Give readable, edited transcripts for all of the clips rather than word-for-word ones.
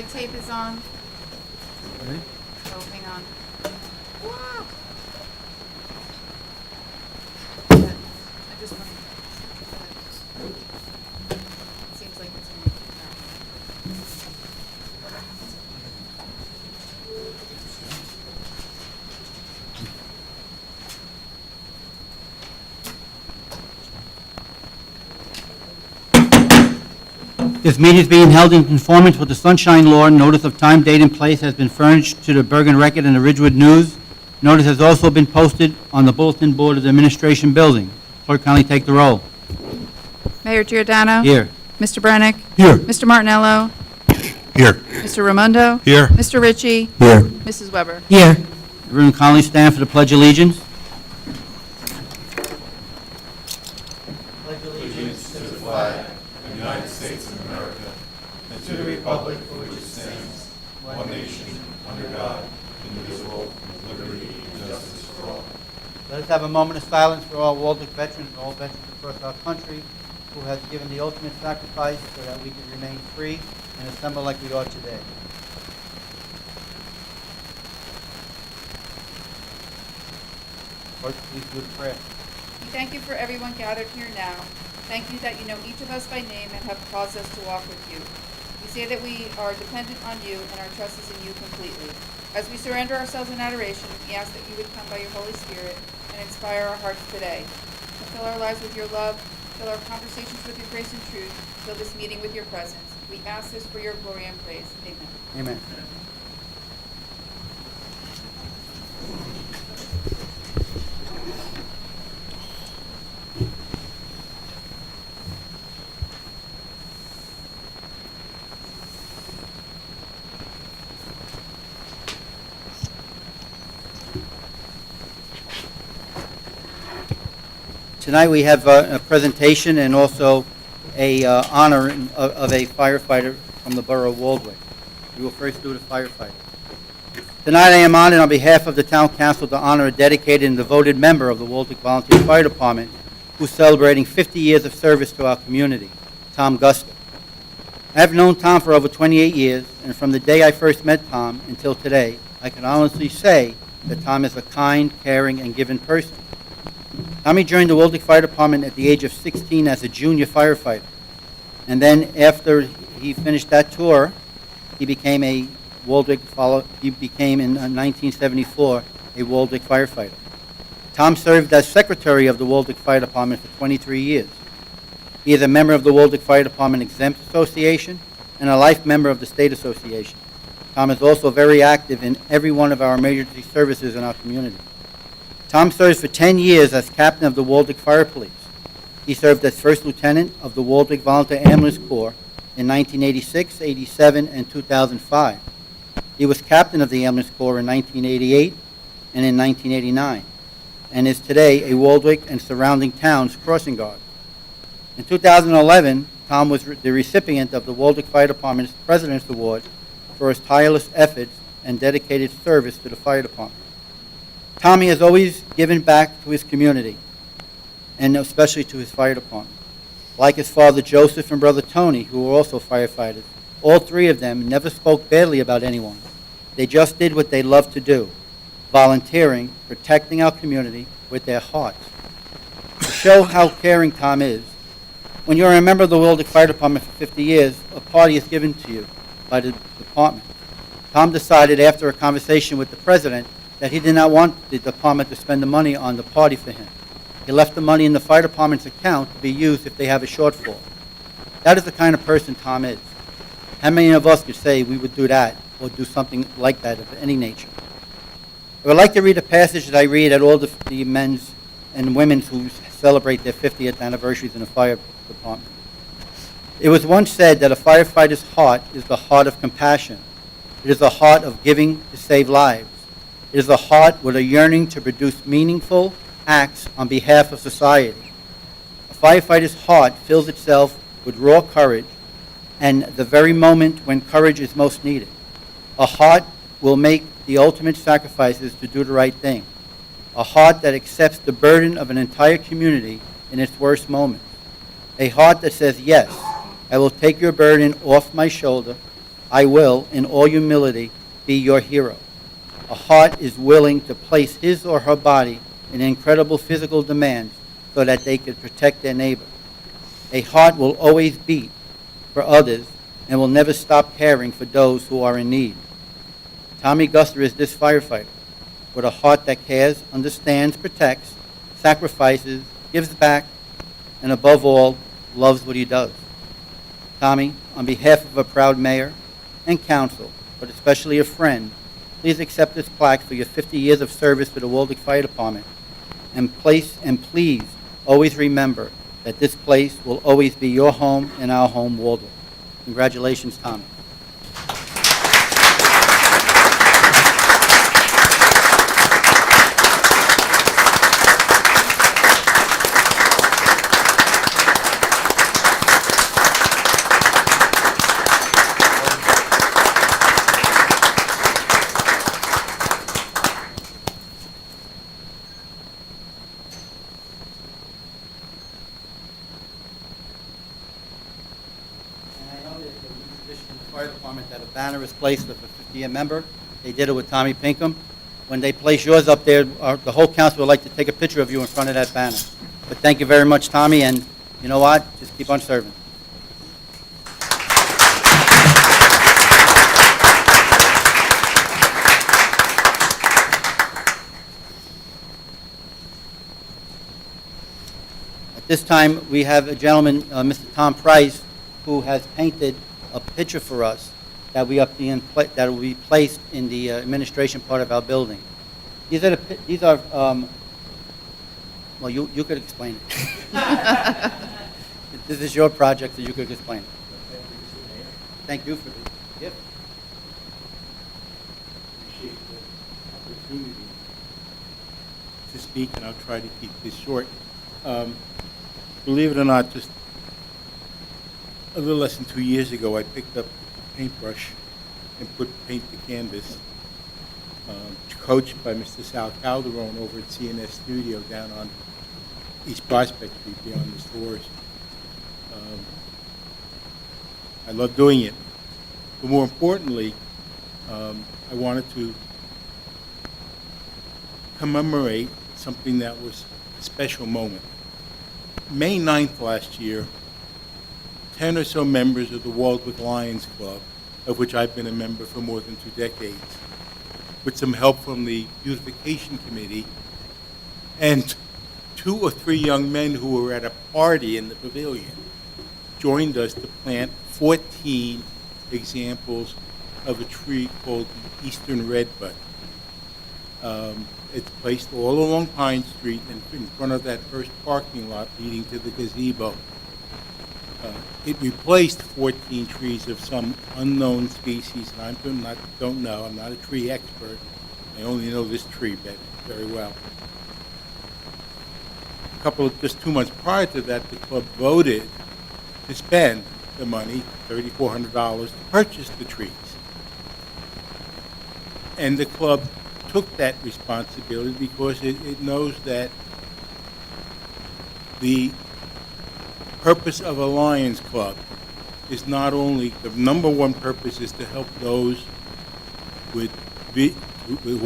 My tape is on. Ready? Oh, hang on. Wow. I just want to. It seems like it's going to keep This meeting is being held in conformance with the Sunshine Law. Notice of time, date, and place has been furnished to the Bergen Record and the Ridgewood News. Notice has also been posted on the bulletin board of the Administration Building. Clerk, kindly take the roll. Mayor Giordano. Here. Mr. Brennick. Here. Mr. Martinello. Here. Mr. Raimondo. Here. Mr. Ritchie. Here. Mrs. Weber. Here. Everyone kindly stand for the Pledge of Allegiance. Let us have a moment of silence for all Waldeck veterans and all veterans across our country who have given the ultimate sacrifice so that we can remain free and assemble like we are today. Clerk, please do the prayer. We thank you for everyone gathered here now. Thank you that you know each of us by name and have caused us to walk with you. We say that we are dependent on you and our trust is in you completely. As we surrender ourselves in adoration, we ask that you would come by your Holy Spirit and inspire our hearts today. To fill our lives with your love, fill our conversations with your grace and truth, fill this meeting with your presence. We ask this for your glory and praise. Amen. Amen. Tonight we have a presentation and also a honor of a firefighter from the borough of Waldwick. We will first do the firefighter. Tonight I am honored on behalf of the Town Council to honor a dedicated and devoted member of the Waldwick Volunteer Fire Department who's celebrating 50 years of service to our community, Tom Guster. I have known Tom for over 28 years, and from the day I first met Tom until today, I can honestly say that Tom is a kind, caring, and giving person. Tommy joined the Waldwick Fire Department at the age of 16 as a junior firefighter. And then after he finished that tour, he became in 1974 a Waldwick firefighter. Tom served as secretary of the Waldwick Fire Department for 23 years. He is a member of the Waldwick Fire Department Exempt Association and a life member of the State Association. Tom is also very active in every one of our emergency services in our community. Tom served for 10 years as captain of the Waldwick Fire Police. He served as first lieutenant of the Waldwick Volunteer Ambulance Corps in 1986, 87, and 2005. He was captain of the Ambulance Corps in 1988 and in 1989, and is today a Waldwick and surrounding towns crossing guard. In 2011, Tom was the recipient of the Waldwick Fire Department's President's Award for his tireless efforts and dedicated service to the fire department. Tommy has always given back to his community, and especially to his fire department. Like his father Joseph and brother Tony, who were also firefighters, all three of them never spoke badly about anyone. They just did what they loved to do, volunteering, protecting our community with their hearts. To show how caring Tom is, when you're a member of the Waldwick Fire Department for 50 years, a party is given to you by the department. Tom decided after a conversation with the president that he did not want the department to spend the money on the party for him. He left the money in the fire department's account to be used if they have a shortfall. That is the kind of person Tom is. How many of us could say we would do that or do something like that of any nature? I would like to read a passage that I read at all the men's and women's who celebrate their 50th anniversaries in the fire department. It was once said that a firefighter's heart is the heart of compassion. It is the heart of giving to save lives. It is a heart with a yearning to produce meaningful acts on behalf of society. A firefighter's heart fills itself with raw courage and the very moment when courage is most needed. A heart will make the ultimate sacrifices to do the right thing. A heart that accepts the burden of an entire community in its worst moments. A heart that says, yes, I will take your burden off my shoulder I will, in all humility, be your hero. A heart is willing to place his or her body in incredible physical demands so that they could protect their neighbor. A heart will always beat for others and will never stop caring for those who are in need. Tommy Guster is this firefighter with a heart that cares, understands, protects, sacrifices, gives back, and above all, loves what he does. Tommy, on behalf of a proud mayor and council, but especially a friend, please accept this plaque for your 50 years of service to the Waldeck Fire Department. And please always remember that this place will always be your home and our home, Waldeck. Congratulations, Tommy. Fire department that a banner is placed with a 50-year member. They did it with Tommy Pinkham. When they place yours up there, the whole council would like to take a picture of you in front of that banner. But thank you very much, Tommy, and you know what? Just keep on serving. At this time, we have a gentleman, Mr. Tom Price, who has painted a picture for us that will be placed in the administration part of our building. These are well, you could explain it. This is your project, so you could explain it. Thank you for the gift. Appreciate the opportunity to speak, and I'll try to keep this short. Believe it or not, just a little less than 2 years ago, I picked up a paintbrush and put paint to canvas, coached by Mr. Sal Calderon over at CNS Studio down on East Prospect Street beyond the stores. I love doing it. But more importantly, I wanted to commemorate something that was a special moment. May 9th last year, 10 or so members of the Waldeck Lions Club, of which I've been a member for more than 2 decades, with some help from the Beautification Committee, and 2 or 3 young men who were at a party in the pavilion, joined us to plant 14 examples of a tree called the Eastern Redbud. It's placed all along Pine Street and in front of that first parking lot leading to the gazebo. It replaced 14 trees of some unknown species, and I don't know. I'm not a tree expert. I only know this tree bed very well. Just 2 months prior to that, the club voted to spend the money, $3,400, to purchase the trees. And the club took that responsibility because it knows that the purpose of a Lions Club is not only, the number one purpose is to help those who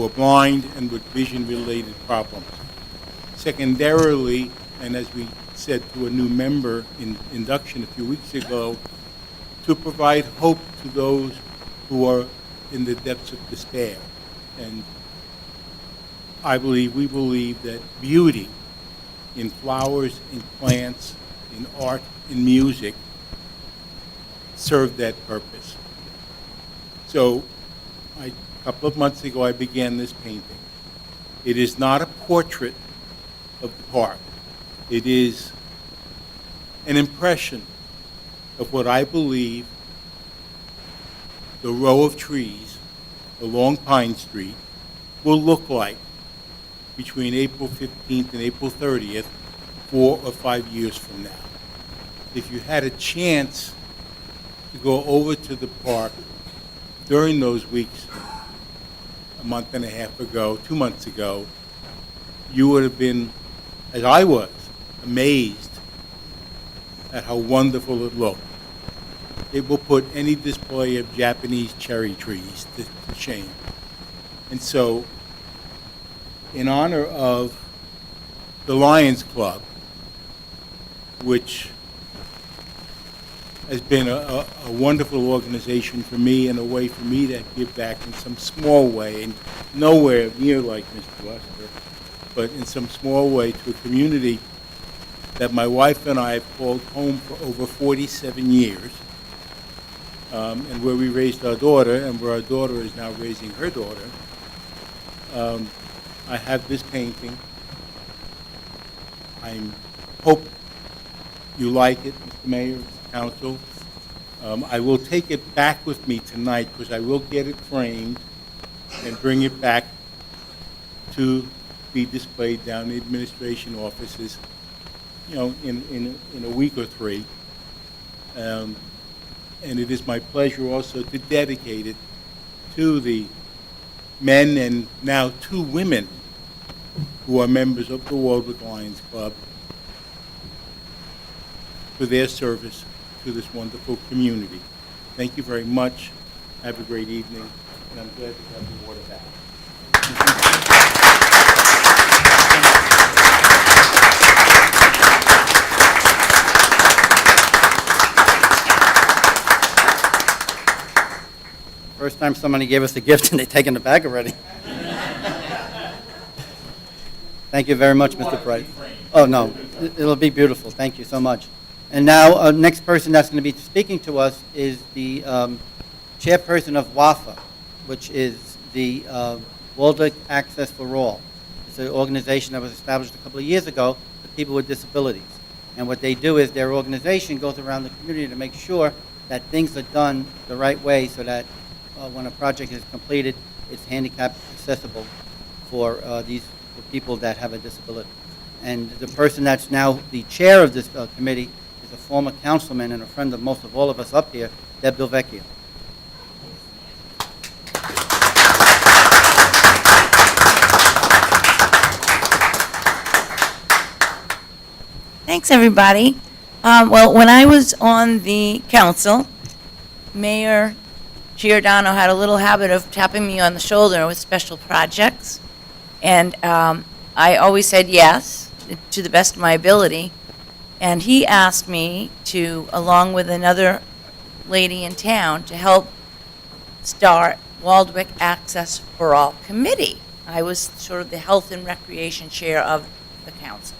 are blind and with vision-related problems. Secondarily, and as we said to a new member in induction a few weeks ago, to provide hope to those who are in the depths of despair. And we believe that beauty in flowers, in plants, in art, in music serve that purpose. So a couple of months ago, I began this painting. It is not a portrait of the park. It is an impression of what I believe the row of trees along Pine Street will look like between April 15th and April 30th, 4 or 5 years from now. If you had a chance to go over to the park during those weeks, a month and a half ago, 2 months ago, you would have been, as I was, amazed at how wonderful it looked. it will put any display of Japanese cherry trees to shame. And so, in honor of the Lions Club, which has been a wonderful organization for me and a way for me to give back in some small way, and nowhere near like Mr. Lester, but in some small way to a community that my wife and I have called home for over 47 years, and where we raised our daughter, and where our daughter is now raising her daughter. I have this painting. I hope you like it, Mr. Mayor, Council. I will take it back with me tonight because I will get it framed and bring it back to be displayed down in the administration offices, you know, in a week or three. And it is my pleasure also to dedicate it to the men and now 2 women who are members of the Waldwick Lions Club for their service to this wonderful community. Thank you very much. Have a great evening, and I'm glad to have the water back. First time somebody gave us a gift and they've taken it back already. Thank you very much, Mr. Price. Oh, no, it'll be beautiful. Thank you so much. And now, next person that's going to be speaking to us is the chairperson of WAFA, which is the Waldwick Access for All. It's an organization that was established a couple of years ago for people with disabilities. And what they do is their organization goes around the community to make sure that things are done the right way so that when a project is completed, it's handicap accessible for for people that have a disability. And the person that's now the chair of this committee is a former councilman and a friend of most of all of us up here, Deb Delvecchio. Thanks, everybody. Well, when I was on the council, Mayor Giordano had a little habit of tapping me on the shoulder with special projects, and I always said yes, to the best of my ability. And he asked me to, along with another lady in town, to help start Waldwick Access for All Committee. I was sort of the Health and Recreation Chair of the council.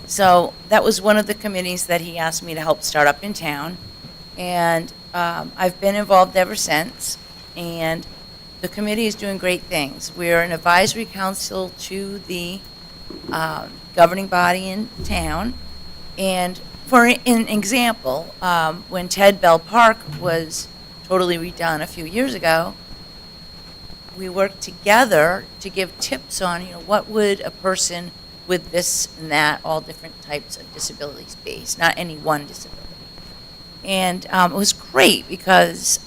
So that was one of the committees that he asked me to help start up in town. And I've been involved ever since. And the committee is doing great things. We're an advisory council to the governing body in town. And for an example, when Ted Bell Park was totally redone a few years ago, we worked together to give tips on, what would a person with this and that, all different types of disabilities be, not any one disability. And it was great because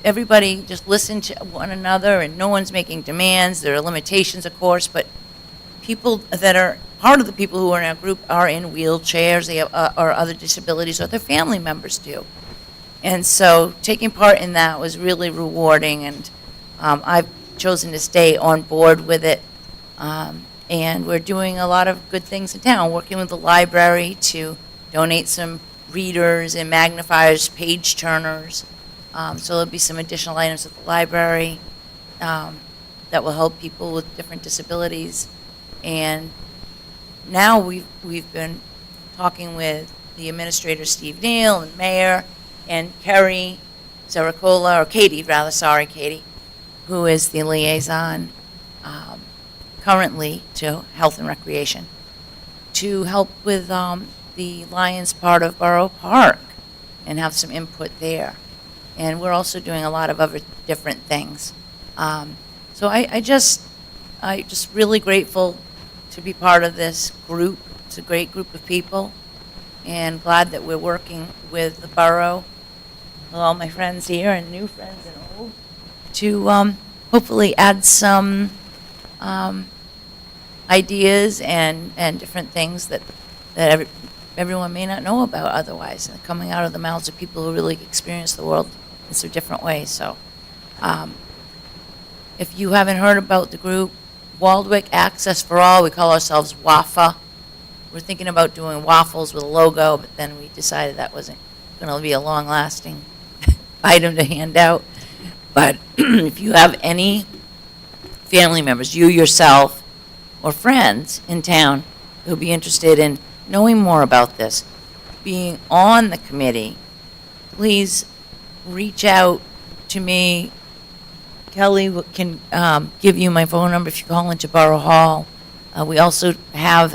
everybody just listened to one another and no one's making demands. There are limitations, of course, but people that are, part of the people who are in our group are in wheelchairs, they have, or other disabilities, or their family members do. And so taking part in that was really rewarding, and I've chosen to stay on board with it. And we're doing a lot of good things in town, working with the library to donate some readers and magnifiers, page turners. So there'll be some additional items at the library that will help people with different disabilities. And now we've been talking with the administrator, Steve Neal, and Mayor, and Kerry Zaracola, or Katie, rather, sorry, Katie, who is the liaison currently to Health and Recreation, to help with the Lions part of Borough Park and have some input there. And we're also doing a lot of other different things. So I just really grateful to be part of this group. It's a great group of people, and glad that we're working with the borough, with all my friends here and new friends and old, to hopefully add some ideas and different things that everyone may not know about otherwise, and coming out of the mouths of people who really experience the world in some different ways. So, if you haven't heard about the group, Waldwick Access for All, we call ourselves WAFA. We're thinking about doing waffles with a logo, but then we decided that wasn't going to be a long-lasting item to hand out. But if you have any family members, you yourself, or friends in town who'd be interested in knowing more about this, being on the committee, please reach out to me. Kelly can give you my phone number if you call into Borough Hall. We also have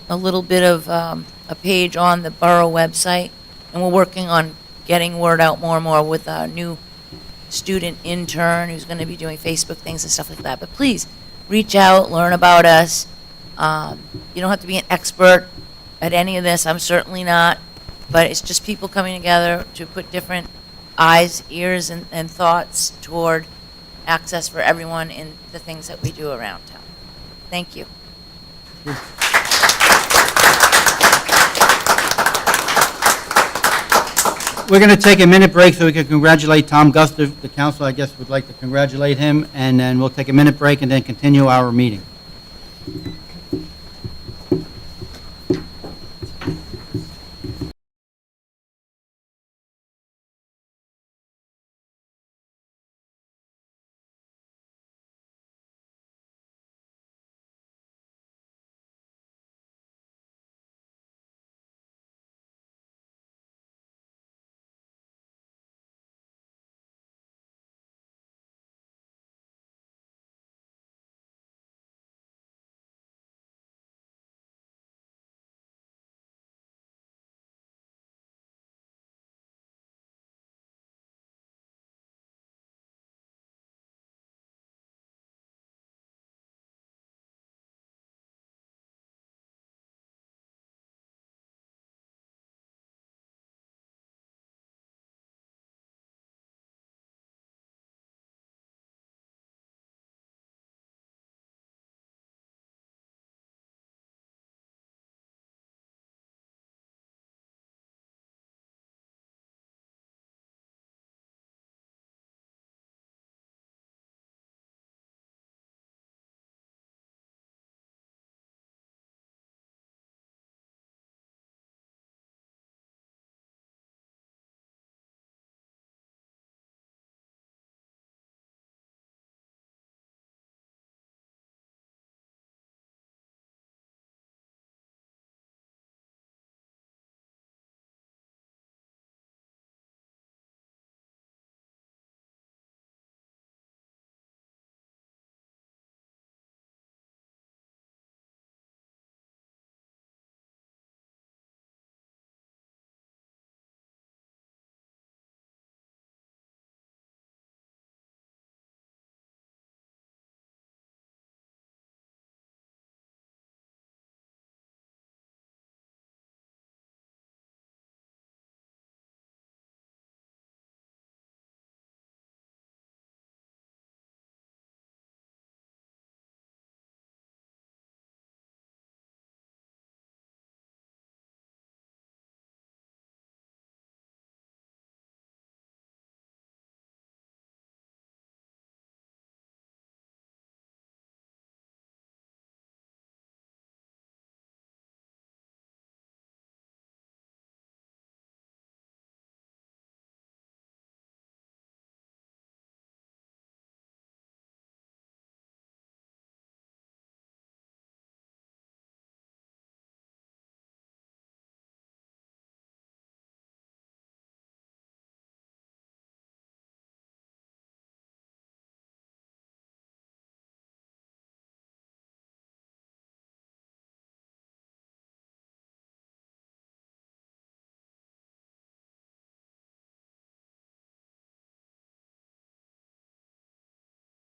a little bit of a page on the borough website, and we're working on getting word out more and more with a new student intern who's going to be doing Facebook things and stuff like that. But please, reach out, learn about us. You don't have to be an expert at any of this. I'm certainly not. But it's just people coming together to put different eyes, ears, and thoughts toward access for everyone in the things that we do around town. Thank you. We're going to take a minute break so we can congratulate Tom Gustav. The council, I guess, would like to congratulate him, and then we'll take a minute break and then continue our meeting.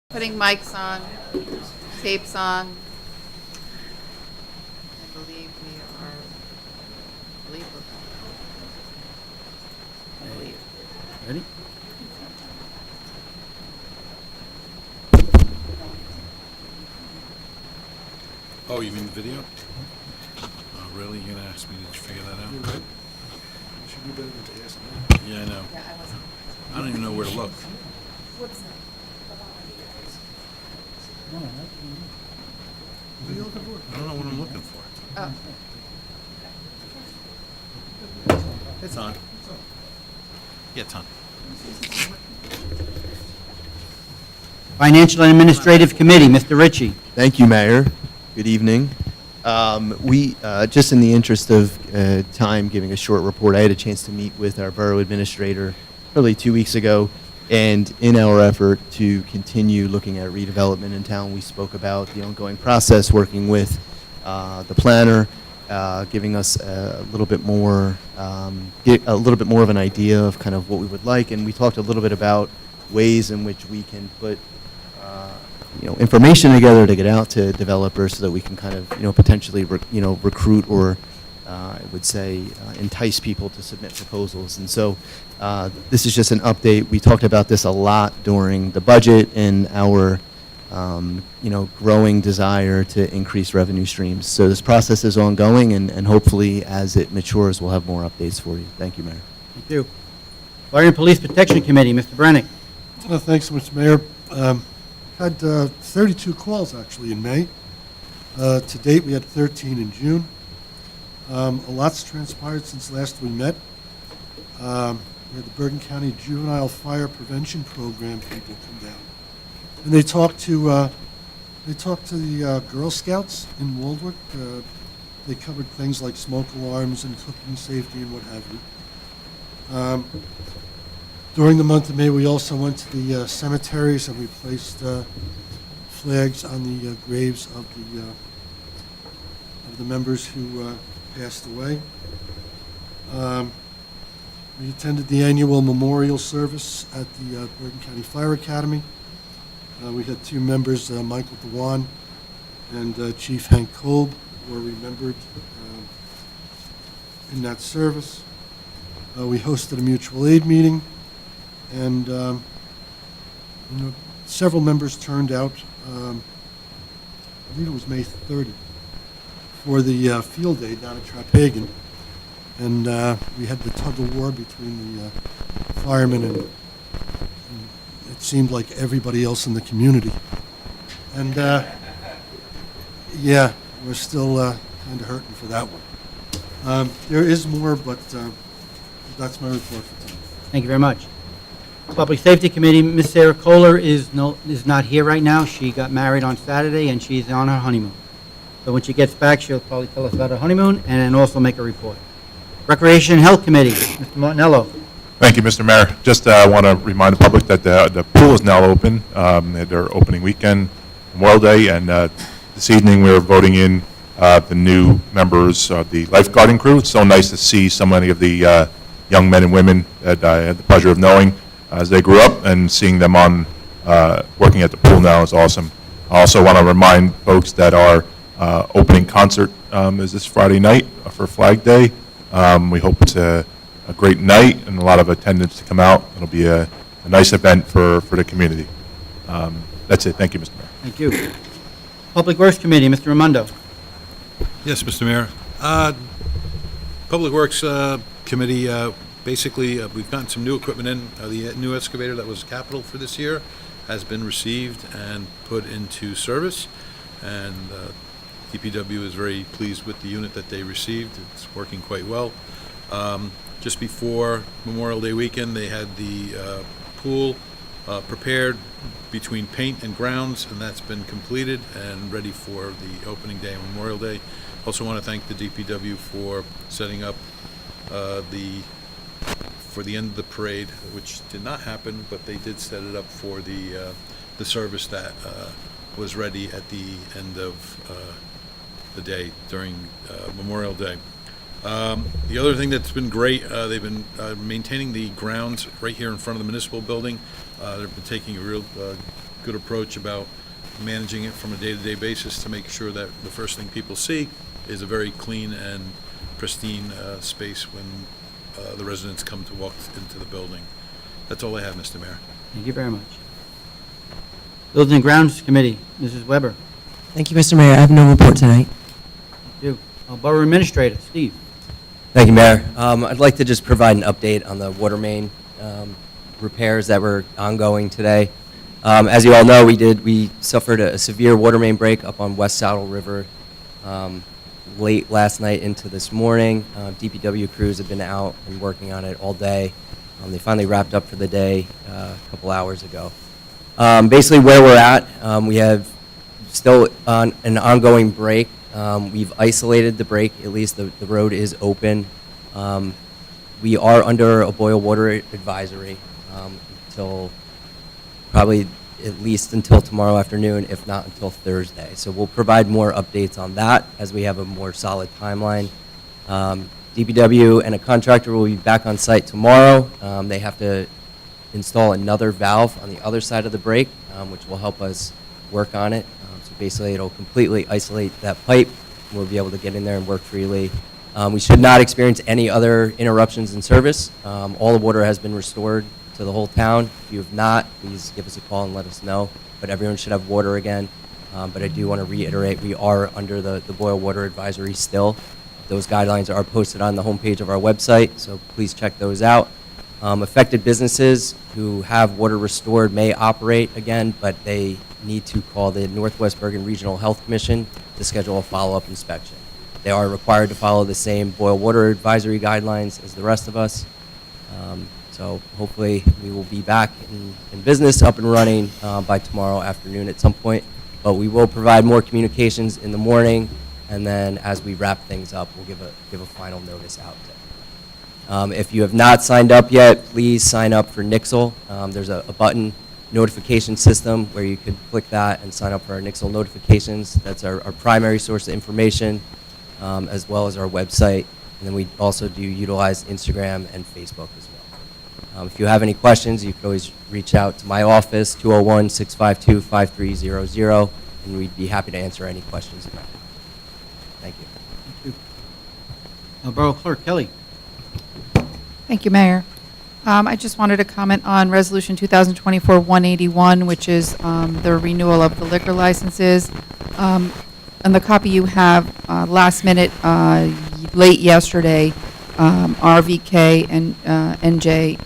Putting mics on, tapes on. I believe we are, I believe we're going. I believe. Ready? Oh, you mean the video? really? You're gonna ask me to figure that You're out? right. You should be better than to ask me. Yeah, I know. Yeah, I wasn't. I don't even know where to look. What's that? What are you looking for? I don't know what I'm looking for. Oh. It's on. Yeah, it's on. Financial and Administrative Committee, Mr. Ritchie. Thank you, Mayor. Good evening. Just in the interest of time, giving a short report, I had a chance to meet with our borough administrator probably 2 weeks ago, and in our effort to continue looking at redevelopment in town, we spoke about the ongoing process, working with the planner, giving us a little bit more of an idea of kind of what we would like, and we talked a little bit about ways in which we can put information together to get out to developers so that we can kind of, potentially, recruit or, I would say, entice people to submit proposals. And so this is just an update. We talked about this a lot during the budget and our, growing desire to increase revenue streams. So this process is ongoing, and hopefully, as it matures, we'll have more updates for you. Thank you, Mayor. Thank you. Fire and Police Protection Committee, Mr. Brennick. Thanks so much, Mayor. Had 32 calls, actually, in May. To date, we had 13 in June. A lot's transpired since last we met. We had the Bergen County Juvenile Fire Prevention Program people come down. And they talked to the Girl Scouts in Waldwick. They covered things like smoke alarms and cooking safety and what have you. During the month of May, we also went to the cemeteries and we placed flags on the graves of the members who passed away. We attended the annual memorial service at the Bergen County Fire Academy. We had 2 members, Michael Dewan and Chief Hank Kolb, were remembered in that service. We hosted a mutual aid meeting. And several members turned out, I believe it was May 30, for the field day down at Trapegan. And we had the tug of war between the firemen and it seemed like everybody else in the community. And yeah, we're still kind of hurting for that one. There is more, but that's my report for tonight. Thank you very much. Public Safety Committee, Ms. Sarah Kohler is not here right now. She got married on Saturday, and she's on her honeymoon. So when she gets back, she'll probably tell us about her honeymoon and then also make a report. Recreation and Health Committee, Mr. Martinello. Thank you, Mr. Mayor. Just want to remind the public that the pool is now open. At their opening weekend, Memorial Day, and this evening we're voting in the new members of the lifeguarding crew. It's so nice to see so many of the young men and women that I had the pleasure of knowing as they grew up, and seeing them on working at the pool now is awesome. I also want to remind folks that our opening concert is this Friday night for Flag Day. We hope it's a great night and a lot of attendance to come out. It'll be a nice event for the community. That's it. Thank you, Mr. Mayor. Thank you. Public Works Committee, Mr. Raimondo. Yes, Mr. Mayor. Public Works Committee, basically, we've gotten some new equipment in. The new excavator that was capital for this year has been received and put into service, and DPW is very pleased with the unit that they received. It's working quite well. Just before Memorial Day weekend, they had the pool prepared between paint and grounds, and that's been completed and ready for the opening day on Memorial Day. Also want to thank the DPW for setting up for the end of the parade, which did not happen, but they did set it up for the service that was ready at the end of the day during Memorial Day. The other thing that's been great, they've been maintaining the grounds right here in front of the municipal building. They've been taking a real good approach about managing it from a day-to-day basis to make sure that the first thing people see is a very clean and pristine space when the residents come to walk into the building. That's all I have, Mr. Mayor. Thank you very much. Buildings and Grounds Committee, Mrs. Weber. Thank you, Mr. Mayor. I have no report tonight. Thank you. Borough Administrator, Steve. Thank you, Mayor. I'd like to just provide an update on the water main repairs that were ongoing today. As you all know, we suffered a severe water main break up on West Saddle River late last night into this morning. DPW crews have been out and working on it all day. They finally wrapped up for the day a couple hours ago. Basically, where we're at, we have still an ongoing break. We've isolated the break, at least the road is open. We are under a boil water advisory until probably at least until tomorrow afternoon, if not until Thursday. So we'll provide more updates on that as we have a more solid timeline. DPW and a contractor will be back on site tomorrow. They have to install another valve on the other side of the break, which will help us work on it. So basically, it'll completely isolate that pipe. We'll be able to get in there and work freely. We should not experience any other interruptions in service. All the water has been restored to the whole town. If you have not, please give us a call and let us know. But everyone should have water again. But I do want to reiterate, we are under the boil water advisory still. Those guidelines are posted on the homepage of our website, so please check those out. Affected businesses who have water restored may operate again, but they need to call the Northwest Bergen Regional Health Commission to schedule a follow-up inspection. They are required to follow the same boil water advisory guidelines as the rest of us. So hopefully we will be back in business, up and running by tomorrow afternoon at some point. But we will provide more communications in the morning, and then as we wrap things up, we'll give a final notice out. If you have not signed up yet, please sign up for Nixle. There's a button notification system where you could click that and sign up for our Nixle notifications. That's our primary source of information, as well as our website. And then we also do utilize Instagram and Facebook as well. If you have any questions, you can always reach out to my office, 201-652-5300, and we'd be happy to answer any questions you might have. Thank you. Thank you. Borough Clerk, Kelly. Thank you, Mayor. I just wanted to comment on Resolution 2024-181, which is the renewal of the liquor licenses. And the copy you have last minute, late yesterday, RVK and NJ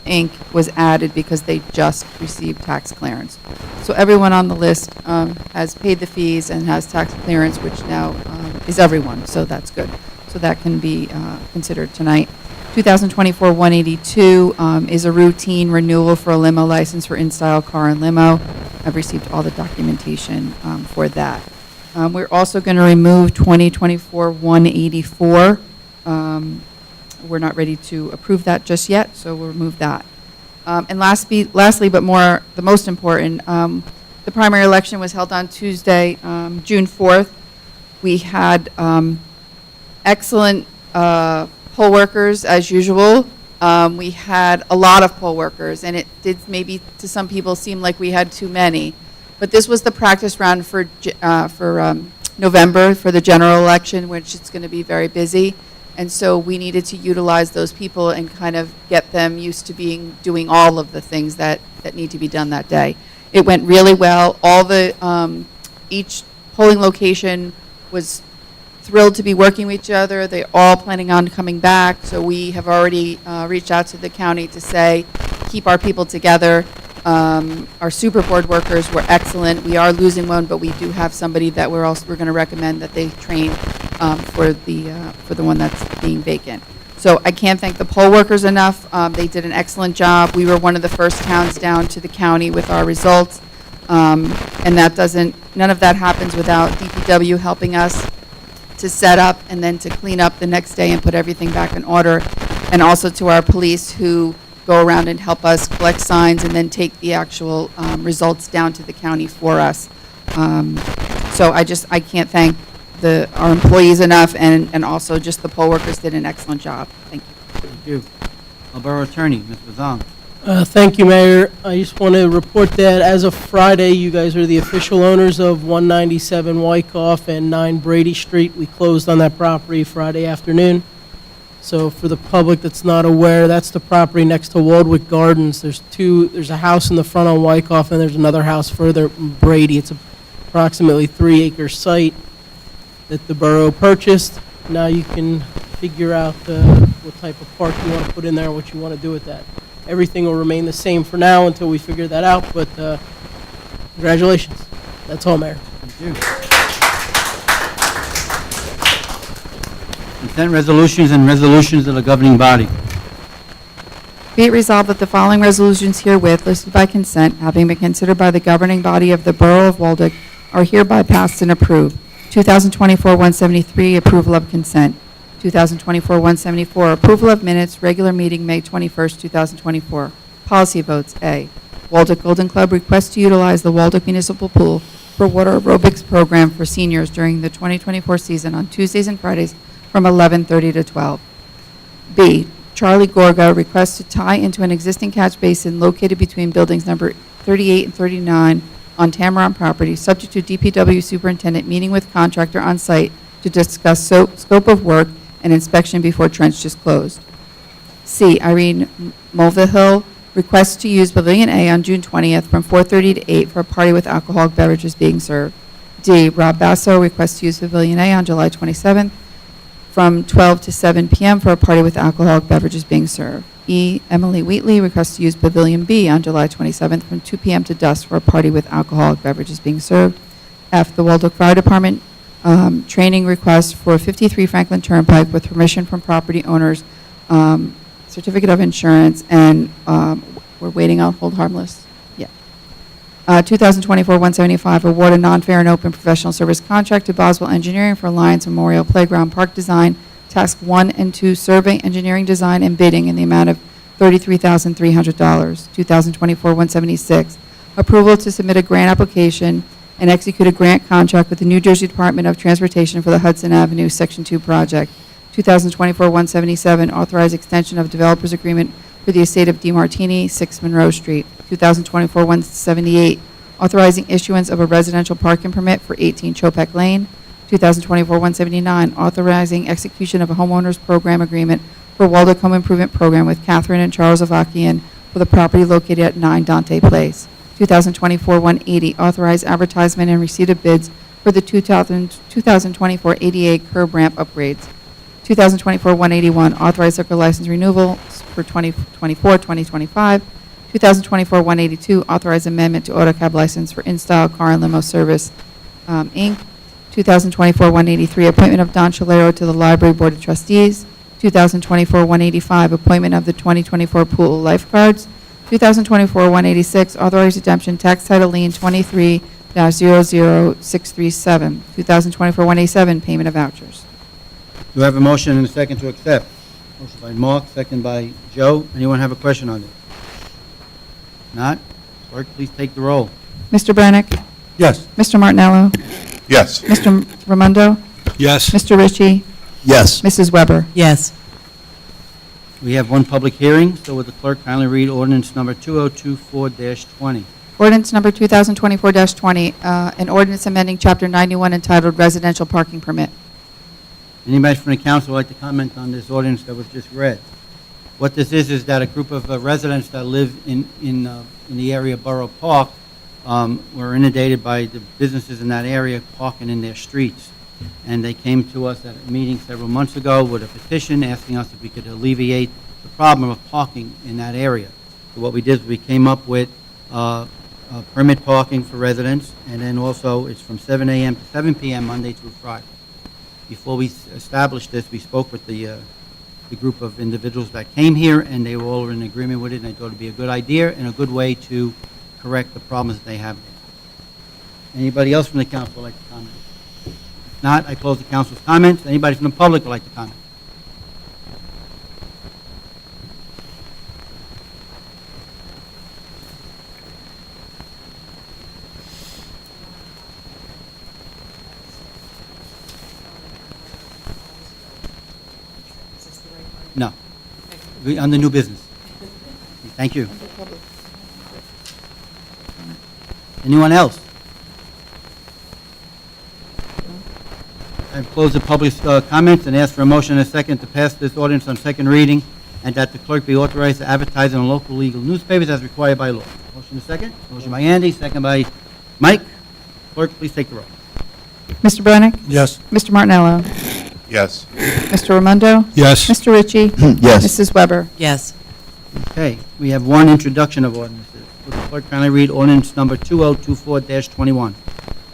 Inc. was added because they just received tax clearance. So everyone on the list has paid the fees and has tax clearance, which now is everyone, so that's good. So that can be considered tonight. 2024-182 is a routine renewal for a limo license for in-style car and limo. I've received all the documentation for that. We're also going to remove 2024-184. We're not ready to approve that just yet, so we'll remove that. And lastly, but the most important, the primary election was held on Tuesday, June 4th. We had excellent poll workers, as usual. We had a lot of poll workers, and it did maybe to some people seem like we had too many. But this was the practice round for November for the general election, which it's going to be very busy. And so we needed to utilize those people and kind of get them used to doing all of the things that need to be done that day. It went really well. All the each polling location was thrilled to be working with each other. They're all planning on coming back. So we have already reached out to the county to say, keep our people together. Our super board workers were excellent. We are losing one, but we do have somebody that we're going to recommend that they train for the one that's being vacant. So I can't thank the poll workers enough. They did an excellent job. We were one of the first towns down to the county with our results, and none of that happens without DPW helping us to set up and then to clean up the next day and put everything back in order, and also to our police who go around and help us collect signs and then take the actual results down to the county for us. So I can't thank our employees enough, and also just the poll workers did an excellent job. Thank you. Thank you. Borough Attorney, Ms. Bazan. Thank you, Mayor. I just want to report that as of Friday, you guys are the official owners of 197 Wyckoff and 9 Brady Street. We closed on that property Friday afternoon. So for the public that's not aware, that's the property next to Waldwick Gardens. There's a house in the front on Wyckoff, and there's another house further in Brady. It's approximately 3-acre site that the borough purchased. Now you can figure out what type of park you want to put in there and what you want to do with that. Everything will remain the same for now until we figure that out, but congratulations. That's all, Mayor. Thank you. Consent resolutions and resolutions of the governing body. Be it resolved that the following resolutions herewith listed by consent, having been considered by the governing body of the Borough of Waldeck, are hereby passed and approved. 2024-173, approval of consent. 2024-174, approval of minutes, regular meeting, May 21st, 2024. Policy votes. A, Waldeck Golden Club requests to utilize the Waldeck Municipal Pool for water aerobics program for seniors during the 2024 season on Tuesdays and Fridays from 11:30 to 12. B, Charlie Gorga requests to tie into an existing catch basin located between buildings number 38 and 39 on Tamaron property, subject to DPW superintendent meeting with contractor on site to discuss scope of work and inspection before trench is closed. C, Irene Mulvihill requests to use Pavilion A on June 20th from 4:30 to 8 for a party with alcoholic beverages being served. D, Rob Basso requests to use Pavilion A on July 27th from 12 to 7 p.m. for a party with alcoholic beverages being served. E, Emily Wheatley requests to use Pavilion B on July 27th from 2 p.m. to dusk for a party with alcoholic beverages being served. F, the Waldeck Fire Department training request for 53 Franklin Turnpike with permission from property owners, certificate of insurance, and we're waiting on hold harmless. Yeah. 2024-175, award a non-fair and open professional service contract to Boswell Engineering for Lions Memorial Playground Park Design, Task 1 and 2, Survey, Engineering Design, and Bidding in the amount of $33,300. 2024-176, approval to submit a grant application and execute a grant contract with the New Jersey Department of Transportation for the Hudson Avenue Section 2 project. 2024-177, authorize extension of developers agreement for the estate of DeMartini, 6 Monroe Street. 2024-178, authorizing issuance of a residential parking permit for 18 Chopek Lane. 2024-179, authorizing execution of a homeowners program agreement for Waldeck Home Improvement Program with Catherine and Charles Avakian for the property located at 9 Dante Place. 2024-180, authorize advertisement and receipt of bids for the 2024 ADA curb ramp upgrades. 2024-181, authorize liquor license renewal for 2024-2025. 2024-182, authorize amendment to AutoCab license for InStyle Car and Limo Service, Inc. 2024-183, appointment of Don Chalero to the Library Board of Trustees. 2024-185, appointment of the 2024 pool lifeguards. 2024-186, authorized redemption tax title lien 23-00637. 2024-187, payment of vouchers. Do I have a motion and a second to accept? Motion by Mark, second by Joe. Anyone have a question on this? Not? Clerk, please take the roll. Mr. Brennick? Yes. Mr. Martinello? Yes. Mr. Raimondo? Yes. Mr. Ritchie? Yes. Mrs. Weber? Yes. We have one public hearing, so would the clerk kindly read ordinance number 2024-20? Ordinance number 2024-20, an ordinance amending Chapter 91 entitled Residential Parking Permit. Anybody from the council would like to comment on this ordinance that was just read? What this is that a group of residents that live in the area of Borough Park were inundated by the businesses in that area parking in their streets. And they came to us at a meeting several months ago with a petition asking us if we could alleviate the problem of parking in that area. So what we did is we came up with permit parking for residents, and then also it's from 7 a.m. to 7 p.m. Monday through Friday. Before we established this, we spoke with the group of individuals that came here, and they were all in agreement with it, and they thought it would be a good idea and a good way to correct the problems that they have there. Anybody else from the council would like to comment? If not, I close the council's comments. Anybody from the public would like to comment? No. On the new business. Thank you. Anyone else? I've closed the public comments and asked for a motion and a second to pass this ordinance on second reading, and that the clerk be authorized to advertise in local legal newspapers as required by law. Motion and second? Motion by Andy, second by Mike. Clerk, please take the roll. Mr. Brennick? Yes. Mr. Martinello? Yes. Mr. Raimondo? Yes. Mr. Ritchie? Yes. Mrs. Weber? Yes. Okay, we have one introduction of ordinances. Will the clerk kindly read ordinance number 2024-21?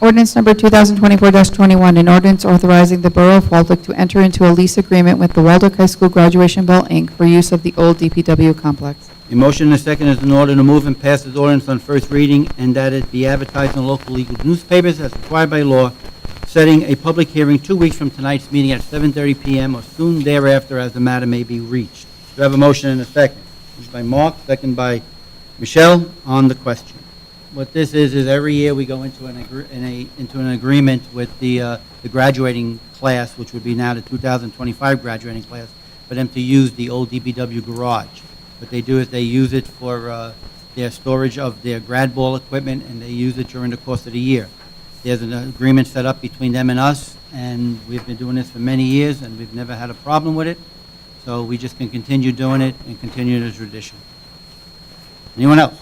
Ordinance number 2024-21, an ordinance authorizing the Borough of Waldeck to enter into a lease agreement with the Waldeck High School Graduation Ball, Inc. for use of the old DPW complex. A motion and a second is in order to move and pass this ordinance on first reading and that it be advertised in local legal newspapers as required by law, setting a public hearing 2 weeks from tonight's meeting at 7:30 PM or soon thereafter as the matter may be reached. Do I have a motion and a second? Moved by Mark, second by Michelle on the question. What this is every year we go into an agreement with the graduating class, which would be now the 2025 graduating class, for them to use the old DPW garage. What they do is they use it for their storage of their grad ball equipment, and they use it during the course of the year. There's an agreement set up between them and us, and we've been doing this for many years, and we've never had a problem with it. So we just can continue doing it and continue the tradition. Anyone else?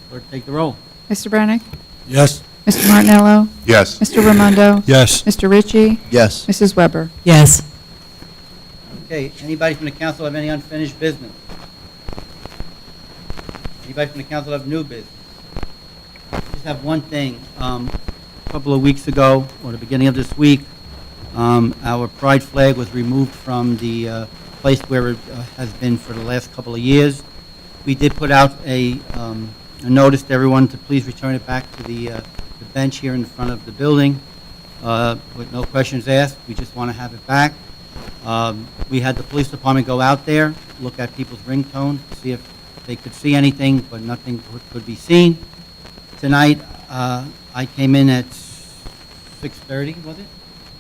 Clerk, take the roll. Mr. Brannick? Yes. Mr. Martinello? Yes. Mr. Raimondo? Yes. Mr. Ritchie? Yes. Mrs. Weber? Yes. Okay, anybody from the council have any unfinished business? Anybody from the council have new business? Just have one thing. A couple of weeks ago, or the beginning of this week, our pride flag was removed from the place where it has been for the last couple of years. We did put out a notice to everyone to please return it back to the bench here in front of the building with no questions asked. We just want to have it back. We had the police department go out there, look at people's ringtones, see if they could see anything, but nothing could be seen. Tonight, I came in at 6:30, was it?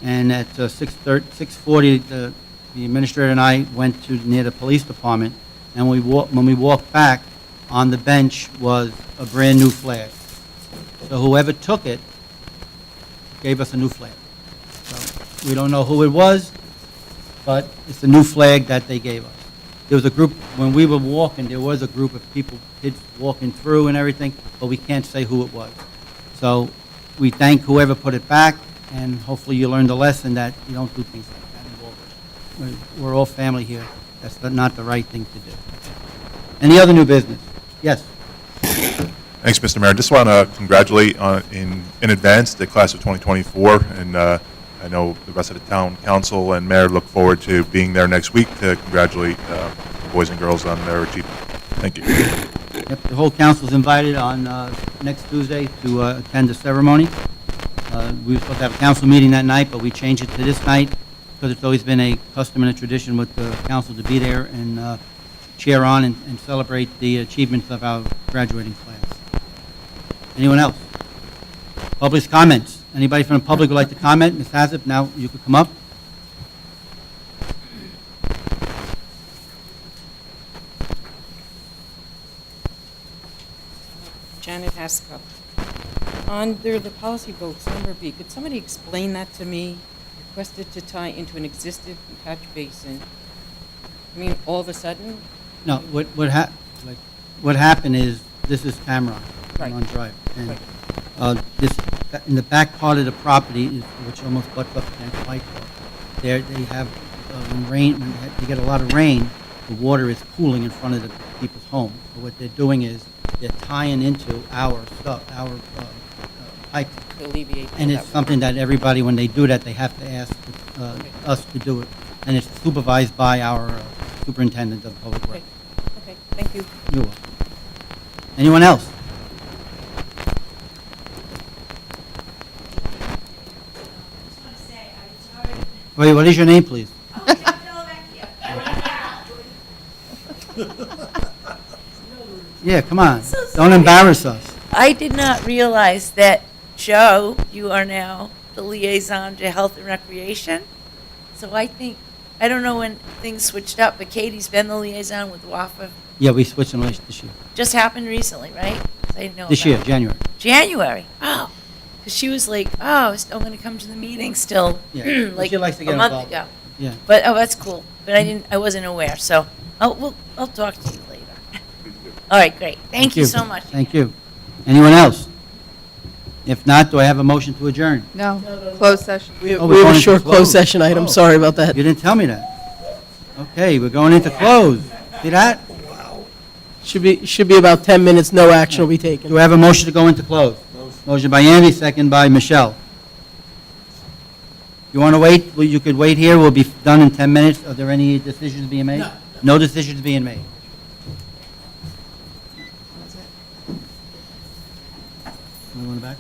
And at 6:40, the administrator and I went to near the police department, and when we walked back, on the bench was a brand-new flag. So whoever took it gave us a new flag. So we don't know who it was, but it's a new flag that they gave us. There was a group, when we were walking, there was a group of people, kids walking through and everything, but we can't say who it was. So we thank whoever put it back, and hopefully you learned a lesson that you don't do things like that in Walden. We're all family here. That's not the right thing to do. Any other new business? Yes. Thanks, Mr. Mayor. Just want to congratulate in advance the class of 2024, and I know the rest of the town council and mayor look forward to being there next week to congratulate the boys and girls on their achievement. Thank you. Yep, the whole council's invited on next Tuesday to attend the ceremony. We were supposed to have a council meeting that night, but we changed it to this night because it's always been a custom and a tradition with the council to be there and cheer on and celebrate the achievements of our graduating class. Anyone else? Public's comments. Anybody from the public would like to comment? Ms. Hazzard, now you could come up. Janet Haskell. Under the policy votes, number B, could somebody explain that to me? Requested to tie into an existing catch basin. I mean, all of a sudden? No, what happened is, this is Cameron, Right. Cameron Drive. And Right. this, in the back part of the property, which almost butts up against Whitehall, there they have, when they get a lot of rain, the water is pooling in front of the people's homes. So what they're doing is, they're tying into our stuff, our pipe. To alleviate And that it's something that everybody, when they do that, they have to ask us to do it. And it's supervised by our superintendent of public Okay, works. okay, thank you. You're welcome. Anyone else? Wait, what is your name, please? Yeah, come on. So Don't sorry. embarrass us. I did not realize that, Joe, you are now the liaison to Health and Recreation. So I don't know when things switched up, but Katie's been the liaison with WAFA. Yeah, we switched in relation this year. Just happened recently, right? I didn't know This about year, it. January. January. Oh, because she was like, "Oh, I'm still going to come to the meeting still." Yeah. like She likes to get a month involved. ago. Yeah. But that's cool. But I wasn't aware. So I'll talk to you later. All right, great. Thank you so much. Thank you. Anyone else? If not, do I have a motion to adjourn? No, closed session. We Oh, we we're have going a into short closed. closed session item, Oh. sorry about that. You didn't tell me that. Okay, we're going into close. See that? Should be about 10 minutes, no action will be taken. Do I have a motion to go into close? Motion by Andy, second by Michelle. You want to wait? Well, you could wait here, we'll be done in 10 minutes. Are there any decisions being made? No. No decisions being made. Anyone back?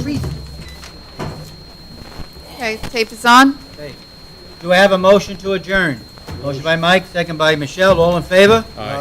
reason. Okay, tape is on. Okay. Do I have a motion to adjourn? Motion by Mike, second by Michelle, all in favor? Aye.